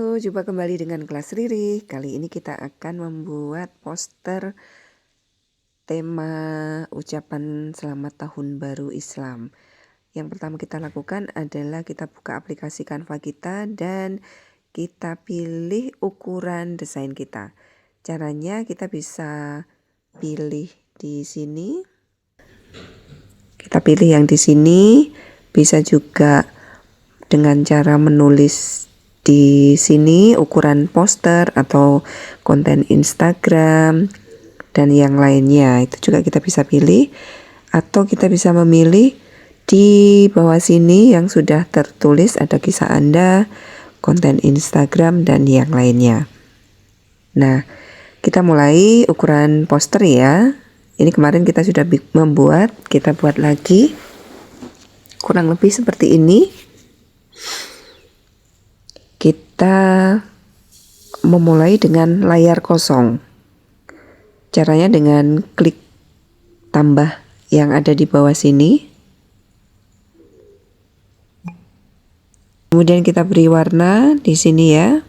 Halo, jumpa kembali dengan kelas Riri. Kali ini kita akan membuat poster tema ucapan selamat tahun baru Islam. Yang pertama kita lakukan adalah kita buka aplikasi Canva kita dan kita pilih ukuran desain kita. Caranya kita bisa pilih di sini. Kita pilih yang di sini, bisa juga dengan cara menulis di sini ukuran poster atau konten Instagram dan yang lainnya. Itu juga kita bisa pilih, atau kita bisa memilih di bawah sini yang sudah tertulis ada kisah Anda, konten Instagram dan yang lainnya. Nah, kita mulai ukuran poster ya. Ini kemarin kita sudah membuat, kita buat lagi kurang lebih seperti ini. Kita memulai dengan layar kosong. Caranya dengan klik tambah yang ada di bawah sini. Kemudian kita beri warna di sini ya.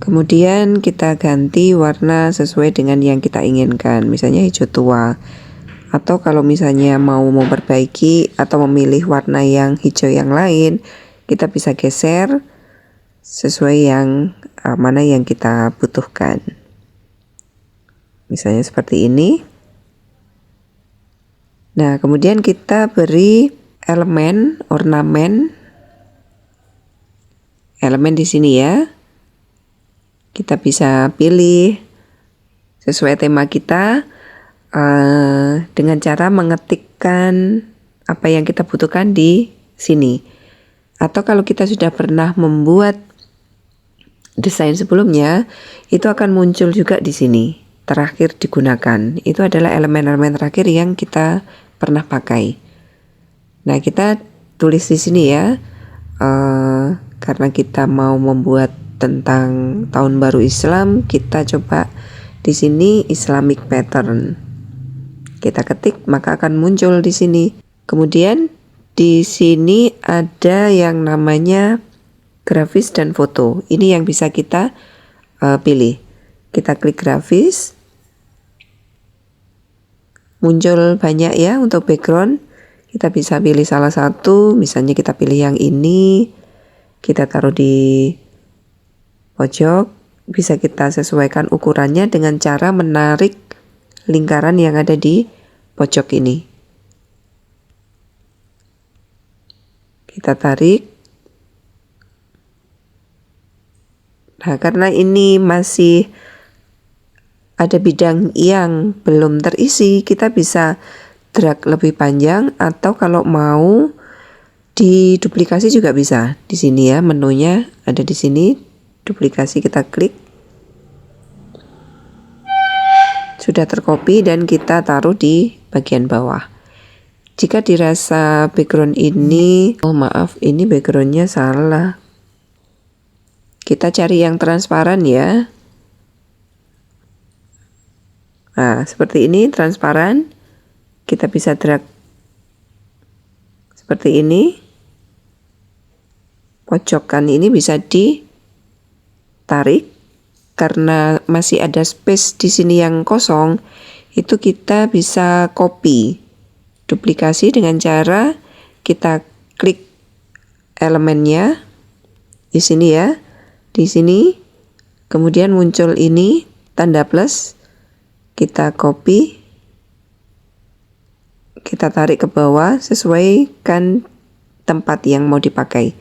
Kemudian kita ganti warna sesuai dengan yang kita inginkan. Misalnya hijau tua. Atau kalau misalnya mau memperbaiki atau memilih warna yang hijau yang lain, kita bisa geser sesuai yang mana yang kita butuhkan. Misalnya seperti ini. Nah, kemudian kita beri elemen, ornamen di sini ya. Kita bisa pilih sesuai tema kita dengan cara mengetikkan apa yang kita butuhkan di sini. Atau kalau kita sudah pernah membuat desain sebelumnya, itu akan muncul juga di sini. Terakhir digunakan. Itu adalah elemen-elemen terakhir yang kita pernah pakai. Nah, kita tulis di sini ya. Karena kita mau membuat tentang tahun baru Islam, kita coba di sini Islamic pattern. Kita ketik, maka akan muncul di sini. Kemudian di sini ada yang namanya grafis dan foto. Ini yang bisa kita pilih. Kita klik grafis. Muncul banyak ya untuk background. Kita bisa pilih salah satu. Misalnya kita pilih yang ini. Kita taruh di pojok. Bisa kita sesuaikan ukurannya dengan cara menarik lingkaran yang ada di pojok ini. Kita tarik. Nah, karena ini masih ada bidang yang belum terisi, kita bisa drag lebih panjang, atau kalau mau diduplikasi juga bisa. Di sini ya, menunya ada di sini, duplikasi kita klik. Sudah tercopy dan kita taruh di bagian bawah. Jika dirasa background ini, maaf, ini backgroundnya salah. Kita cari yang transparan ya. Nah, seperti ini transparan. Kita bisa drag seperti ini. Pojokan ini bisa ditarik karena masih ada space di sini yang kosong. Itu kita bisa copy, duplikasi dengan cara kita klik elemennya di sini ya. Di sini, kemudian muncul ini tanda plus, kita copy, kita tarik ke bawah sesuaikan tempat yang mau dipakai.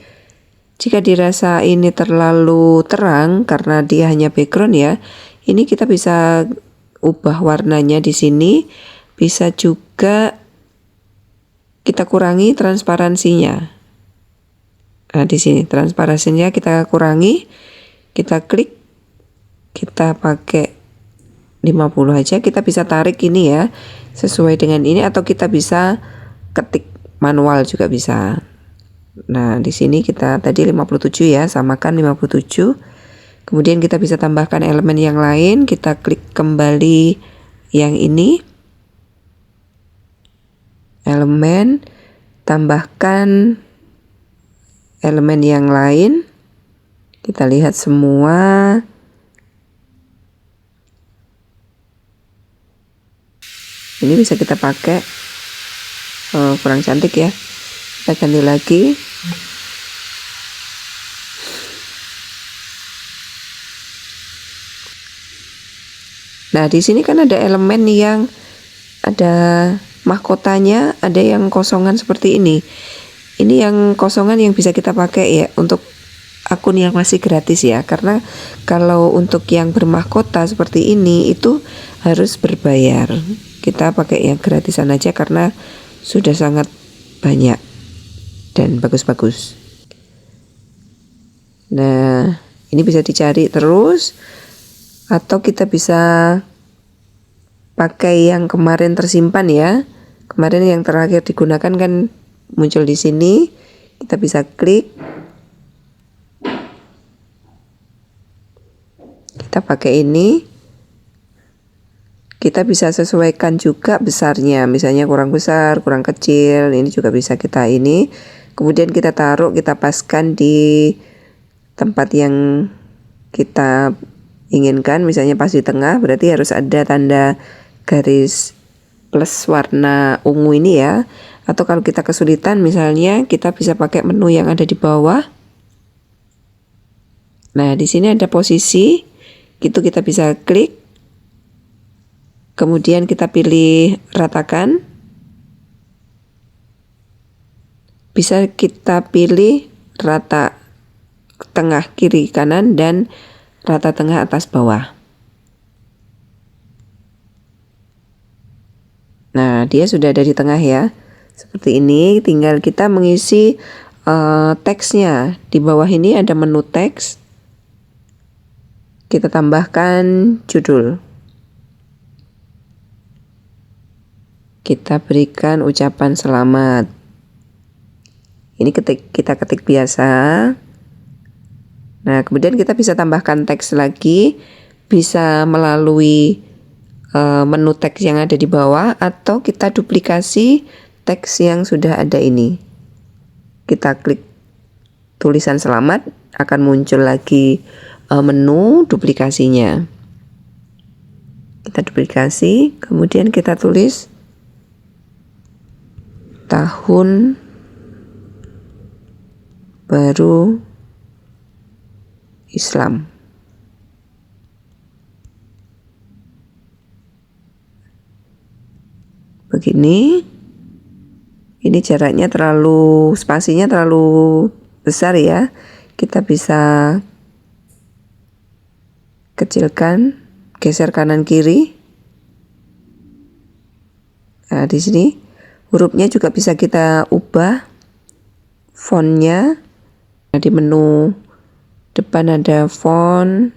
Jika dirasa ini terlalu terang karena dia hanya background ya, ini kita bisa ubah warnanya di sini, bisa juga kita kurangi transparansinya. Nah, di sini transparansinya kita kurangi, kita klik, kita pakai 50 aja, kita bisa tarik ini ya, sesuai dengan ini, atau kita bisa ketik manual juga bisa. Nah, di sini kita tadi 57 ya, samakan 57. Kemudian kita bisa tambahkan elemen yang lain, kita klik kembali yang ini. Elemen, tambahkan elemen yang lain. Kita lihat semua. Ini bisa kita pakai. Kurang cantik ya. Kita ganti lagi. Nah, di sini kan ada elemen yang ada mahkotanya, ada yang kosongan seperti ini. Ini yang kosongan yang bisa kita pakai ya untuk akun yang masih gratis ya. Karena kalau untuk yang bermahkota seperti ini itu harus berbayar. Kita pakai yang gratisan aja karena sudah sangat banyak dan bagus-bagus. Nah, ini bisa dicari terus atau kita bisa pakai yang kemarin tersimpan ya. Kemarin yang terakhir digunakan kan muncul di sini. Kita bisa klik. Kita pakai ini. Kita bisa sesuaikan juga besarnya. Misalnya kurang besar, kurang kecil. Ini juga bisa kita ini. Kemudian kita taruh, kita paskan di tempat yang kita inginkan. Misalnya pas di tengah, berarti harus ada tanda garis plus warna ungu ini ya. Atau kalau kita kesulitan misalnya kita bisa pakai menu yang ada di bawah. Nah, di sini ada posisi. Itu kita bisa klik. Kemudian kita pilih ratakan. Bisa kita pilih rata tengah kiri kanan dan rata tengah atas bawah. Nah, dia sudah ada di tengah ya. Seperti ini, tinggal kita mengisi teksnya. Di bawah ini ada menu teks. Kita tambahkan judul. Kita berikan ucapan selamat. Ini kita ketik biasa. Nah, kemudian kita bisa tambahkan teks lagi. Bisa melalui menu teks yang ada di bawah atau kita duplikasi teks yang sudah ada ini. Kita klik tulisan selamat, akan muncul lagi menu duplikasinya. Kita duplikasi, kemudian kita tulis tahun baru Islam. Begini. Ini jaraknya spasinya terlalu besar ya. Kita bisa kecilkan, geser kanan kiri. Nah, di sini hurufnya juga bisa kita ubah fontnya. Nah, di menu depan ada font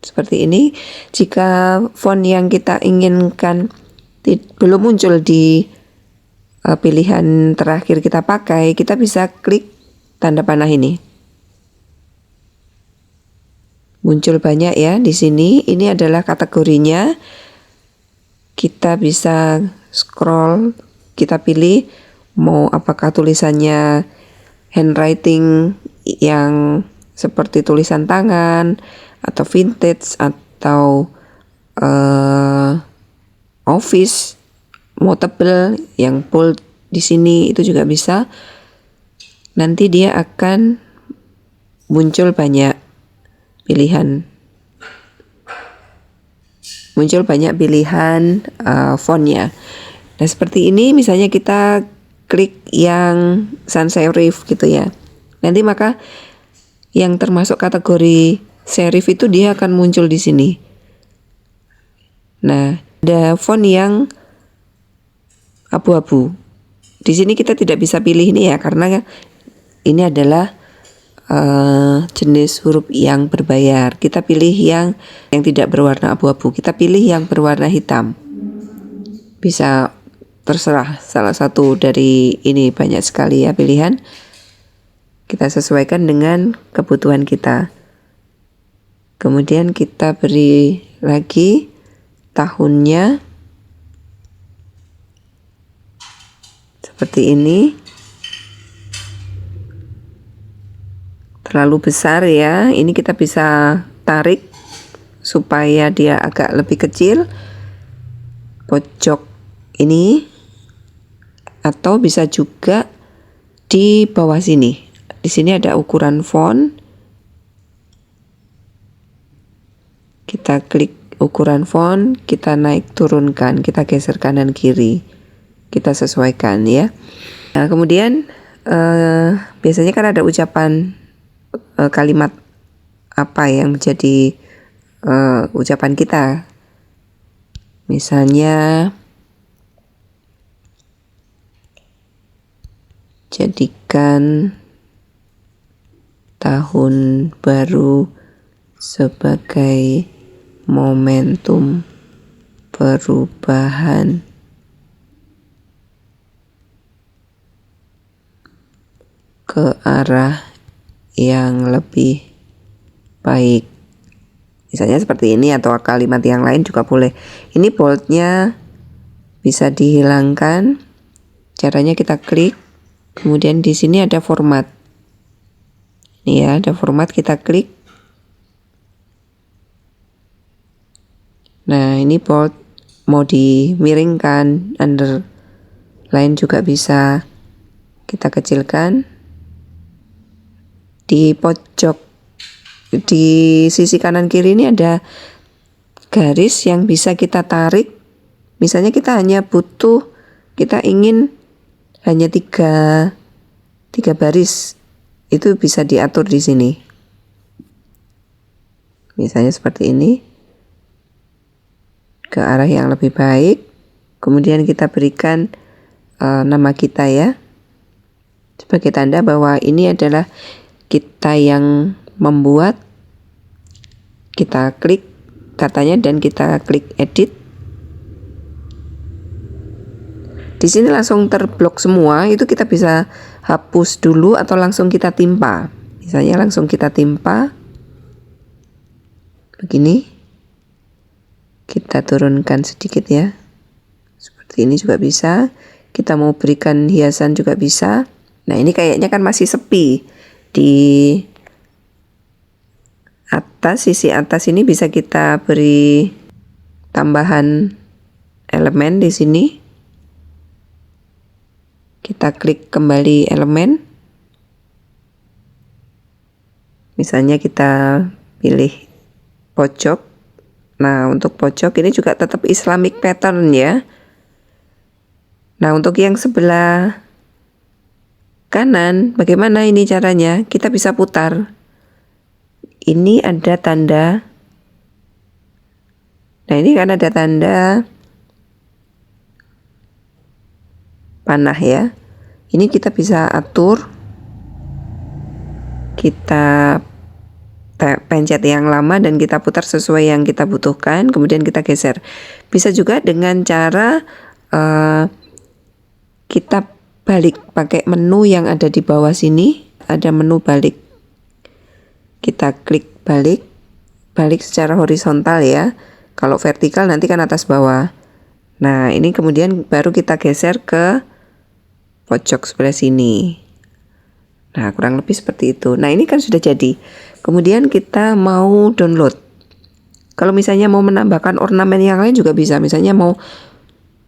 seperti ini. Jika font yang kita inginkan belum muncul di pilihan terakhir kita pakai, kita bisa klik tanda panah ini. Muncul banyak ya di sini. Ini adalah kategorinya. Kita bisa scroll, kita pilih mau apakah tulisannya handwriting yang seperti tulisan tangan atau vintage atau office, mau tebel, yang bold di sini itu juga bisa. Nanti dia akan muncul banyak pilihan. Muncul banyak pilihan fontnya. Nah, seperti ini misalnya kita klik yang sans serif gitu ya. Nanti maka yang termasuk kategori serif itu dia akan muncul di sini. Nah, ada font yang abu-abu. Di sini kita tidak bisa pilih ini ya, karena ini adalah jenis huruf yang berbayar. Kita pilih yang tidak berwarna abu-abu. Kita pilih yang berwarna hitam. Bisa terserah salah satu dari ini, banyak sekali ya pilihan. Kita sesuaikan dengan kebutuhan kita. Kemudian kita beri lagi tahunnya seperti ini. terlalu besar ya. Ini kita bisa tarik supaya dia agak lebih kecil pojok ini, atau bisa juga di bawah sini. Di sini ada ukuran font. Kita klik ukuran font, kita naik turunkan, kita geser kanan kiri, kita sesuaikan ya. Nah kemudian biasanya kan ada ucapan kalimat apa yang menjadi ucapan kita. Misalnya, jadikan tahun baru sebagai momentum perubahan ke arah yang lebih baik. Misalnya seperti ini, atau kalimat yang lain juga boleh. Ini boldnya bisa dihilangkan. Caranya kita klik, kemudian di sini ada format. Ini ya, ada format, kita klik. Nah, ini bold, mau dimiringkan, underline juga bisa. Kita kecilkan. Di pojok di sisi kanan kiri ini ada garis yang bisa kita tarik. Misalnya kita ingin hanya tiga baris, itu bisa diatur di sini. Misalnya seperti ini, ke arah yang lebih baik. Kemudian kita berikan nama kita ya, sebagai tanda bahwa ini adalah kita yang membuat. Kita klik katanya dan kita klik edit. Di sini langsung terblok semua, itu kita bisa hapus dulu atau langsung kita timpa. Misalnya langsung kita timpa begini. Kita turunkan sedikit ya. Seperti ini juga bisa. Kita mau berikan hiasan juga bisa. Nah, ini kayaknya kan masih sepi. Di atas, sisi atas ini bisa kita beri tambahan elemen di sini. Kita klik kembali elemen. Misalnya kita pilih pojok. Nah, untuk pojok ini juga tetap Islamic pattern ya. Nah, untuk yang sebelah kanan, bagaimana ini caranya? Kita bisa putar. Ini ada tanda. Nah, ini kan ada tanda panah ya. Ini kita bisa atur. Kita pencet yang lama dan kita putar sesuai yang kita butuhkan. Kemudian kita geser. Bisa juga dengan cara kita balik pakai menu yang ada di bawah sini. Ada menu balik. Kita klik balik secara horizontal ya. Kalau vertikal nanti kan atas bawah. Nah, ini kemudian baru kita geser ke pojok sebelah sini. Nah, kurang lebih seperti itu. Nah, ini kan sudah jadi. Kemudian kita mau download. Kalau misalnya mau menambahkan ornamen yang lain juga bisa. Misalnya mau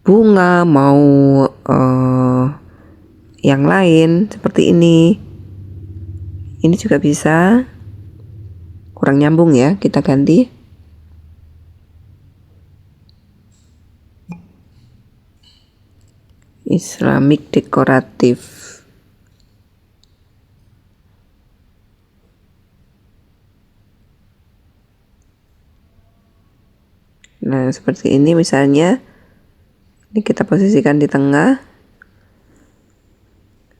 bunga, mau yang lain seperti ini. Ini juga bisa. Kurang nyambung ya, kita ganti. Islamic dekoratif. Nah, seperti ini misalnya. Ini kita posisikan di tengah.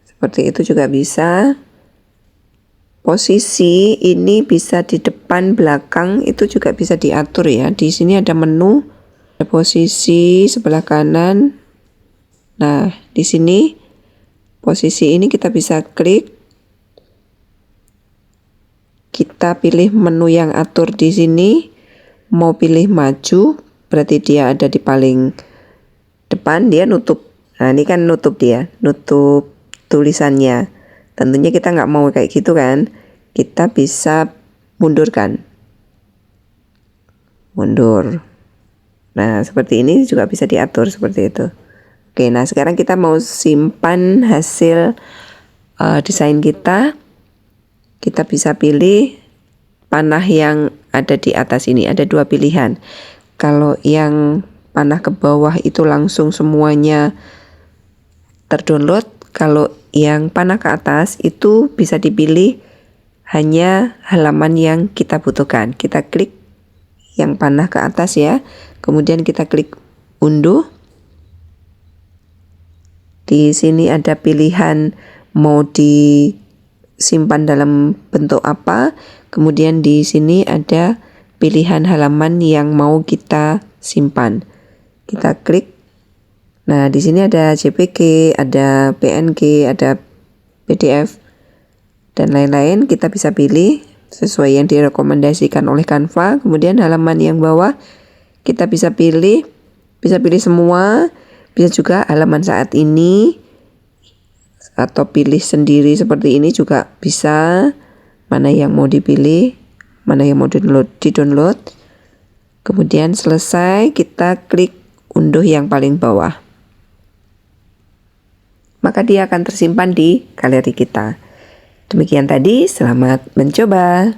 Seperti itu juga bisa. Posisi ini bisa di depan, belakang, itu juga bisa diatur ya. Di sini ada menu, ada posisi sebelah kanan. Nah, di sini posisi ini kita bisa klik. Kita pilih menu yang atur di sini. Mau pilih maju, berarti dia ada di paling depan, dia nutup. Nah, ini kan nutup dia, nutup tulisannya. Tentunya kita nggak mau kayak gitu kan. kita bisa mundurkan. Mundur. Nah, seperti ini juga bisa diatur seperti itu. Oke, nah sekarang kita mau simpan hasil desain kita. Kita bisa pilih panah yang ada di atas ini. Ada dua pilihan. Kalau yang panah ke bawah itu langsung semuanya terdownload. Kalau yang panah ke atas itu bisa dipilih hanya halaman yang kita butuhkan. Kita klik yang panah ke atas ya. Kemudian kita klik unduh. Di sini ada pilihan mau disimpan dalam bentuk apa. Kemudian di sini ada pilihan halaman yang mau kita simpan. Kita klik. Nah, di sini ada JPG, ada PNG, ada PDF dan lain-lain. Kita bisa pilih sesuai yang direkomendasikan oleh Canva. Kemudian halaman yang bawah kita bisa pilih semua, bisa juga halaman saat ini atau pilih sendiri seperti ini juga bisa. Mana yang mau dipilih, mana yang mau di-download. Kemudian selesai, kita klik unduh yang paling bawah. Maka dia akan tersimpan di galeri kita. Demikian tadi, selamat mencoba.